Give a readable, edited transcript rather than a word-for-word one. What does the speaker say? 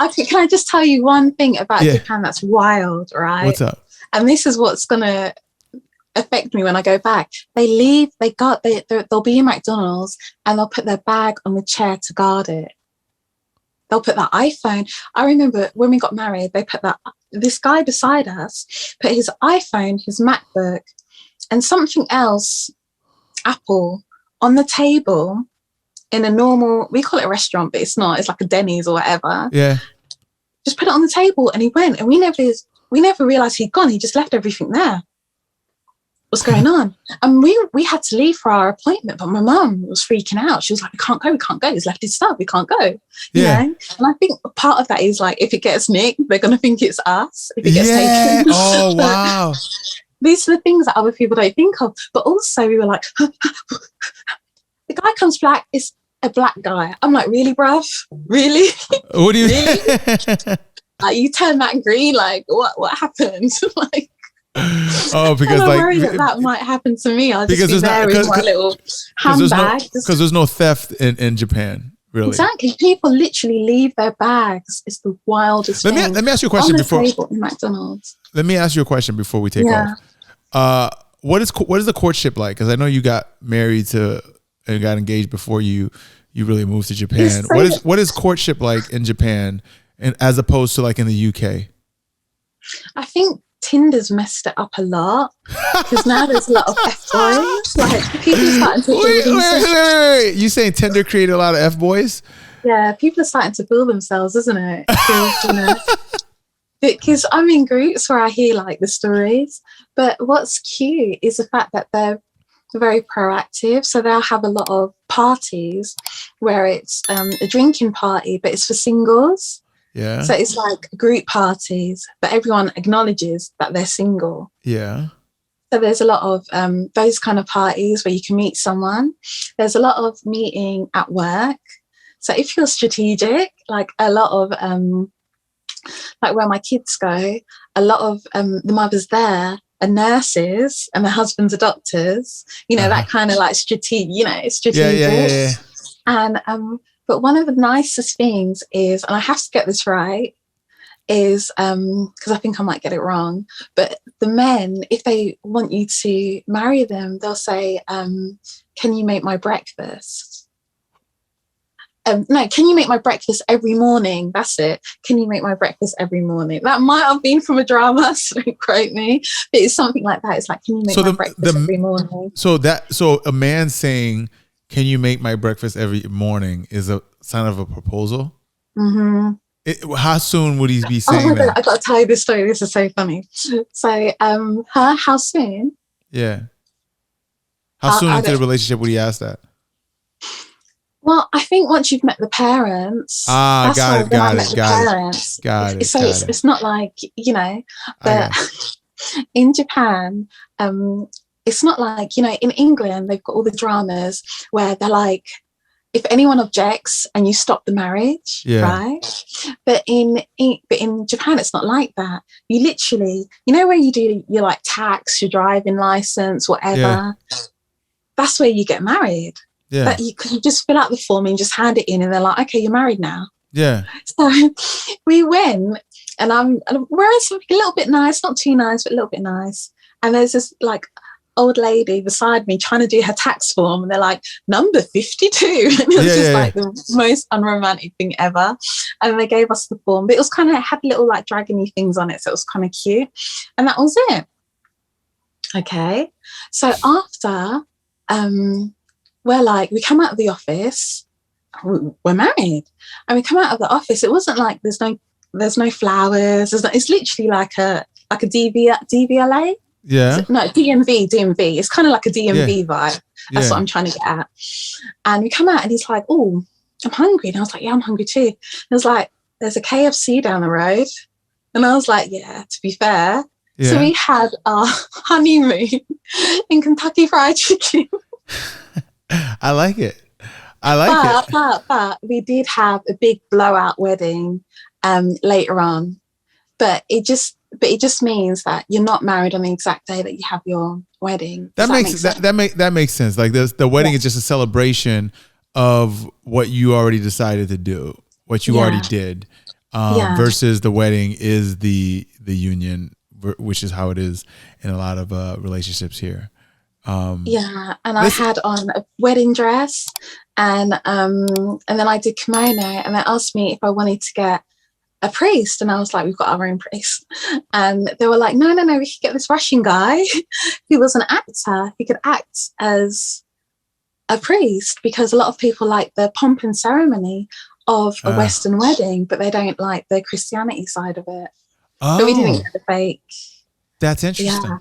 Okay, can I just tell you one thing about Japan that's wild, right? What's up? And this is what's gonna affect me when I go back. They'll be in McDonald's and they'll put their bag on the chair to guard it. They'll put their iPhone. I remember when we got married, they put this guy beside us put his iPhone, his MacBook, and something else, Apple, on the table in a normal, we call it a restaurant, but it's not. It's like a Denny's or whatever. Yeah. Just put it on the table, and he went, and we never realized he'd gone. He just left everything there. What's going on? And we had to leave for our appointment, but my mum was freaking out. She was like, we can't go. He's left his stuff. We can't go. Yeah. You know? And I think part of that is like, if it gets nicked, they're going to think it's us. If it gets taken. Oh, wow. These are the things that other people don't think of. But also we were like, the guy comes back, it's a black guy. I'm like, really, bruv? Really? What do you really? Like, you turn that green, like, what happened? Like, oh, because I'm like worried that might happen to me. I'll just be there with my little handbag. Because there's no theft in Japan, really. Exactly. People literally leave their bags. It's the wildest thing. Let me ask you a question before in McDonald's. Let me ask you a question before we take off. What is the courtship like? Because I know you got married and got engaged before you really moved to Japan. What is courtship like in Japan, and as opposed to like in the UK? I think Tinder's messed it up a lot because now there's a lot of F-boys. Like, people are starting to wait. You saying Tinder created a lot of F-boys? Yeah, people are starting to fool themselves, isn't it? Because I'm in groups where I hear like the stories, but what's cute is the fact that they're very proactive. So they'll have a lot of parties where it's a drinking party, but it's for singles. Yeah. So it's like group parties, but everyone acknowledges that they're single. Yeah. So there's a lot of those kind of parties where you can meet someone. There's a lot of meeting at work. So if you're strategic, like a lot of like where my kids go, a lot of the mothers there are nurses and the husbands are doctors. You know, that kind of like strategic. Yeah. And but one of the nicest things is, and I have to get this right, is because I think I might get it wrong, but the men, if they want you to marry them, they'll say, can you make my breakfast? No, can you make my breakfast every morning? That's it. Can you make my breakfast every morning? That might have been from a drama, so don't quote me, but it's something like that. It's like, can you make my breakfast every morning? So a man saying, can you make my breakfast every morning is a sign of a proposal? Mm-hmm. How soon would he be saying that? I got to tell you this story. This is so funny. So, how soon? Yeah. How soon into the relationship would he ask that? Well, I think once you've met the parents. Got it. So it's not like, but in Japan, it's not like, in England, they've got all the dramas where they're like, if anyone objects and you stop the marriage, right? But in Japan, it's not like that. You literally, where you do your like tax, your driving license, whatever, that's where you get married. Yeah. But you can just fill out the form and just hand it in and they're like, okay, you're married now. Yeah. So we went and I'm wearing something a little bit nice, not too nice, but a little bit nice. And there's this like old lady beside me trying to do her tax form and they're like, number 52. And it was like the most unromantic thing ever. And they gave us the form, but it was kind of had little like dragony things on it. So it was kind of cute. And that was it. Okay. So after, we come out of the office, we're married. And we come out of the office, it wasn't like there's no flowers. It's literally like a DVLA. Yeah. No, DMV. It's kind of like a DMV vibe. That's what I'm trying to get at. And we come out and he's like, oh, I'm hungry. And I was like, yeah, I'm hungry too. And I was like, there's a KFC down the road. And I was like, yeah, to be fair. Yeah. So we had our honeymoon in Kentucky Fried Chicken. I like it. But we did have a big blowout wedding later on. But it just means that you're not married on the exact day that you have your wedding. That makes sense. Like the wedding is just a celebration of what you already decided to do, what you already did. Yeah. versus the wedding is the union, which is how it is in a lot of relationships here. Yeah, and I had on a wedding dress, and then I did kimono, and they asked me if I wanted to get a priest, and I was like, we've got our own priest, and they were like, no, no, no, we should get this Russian guy who was an actor who could act as a priest, because a lot of people like the pomp and ceremony of a Western wedding, but they don't like the Christianity side of it. But we didn't get the fake. That's interesting.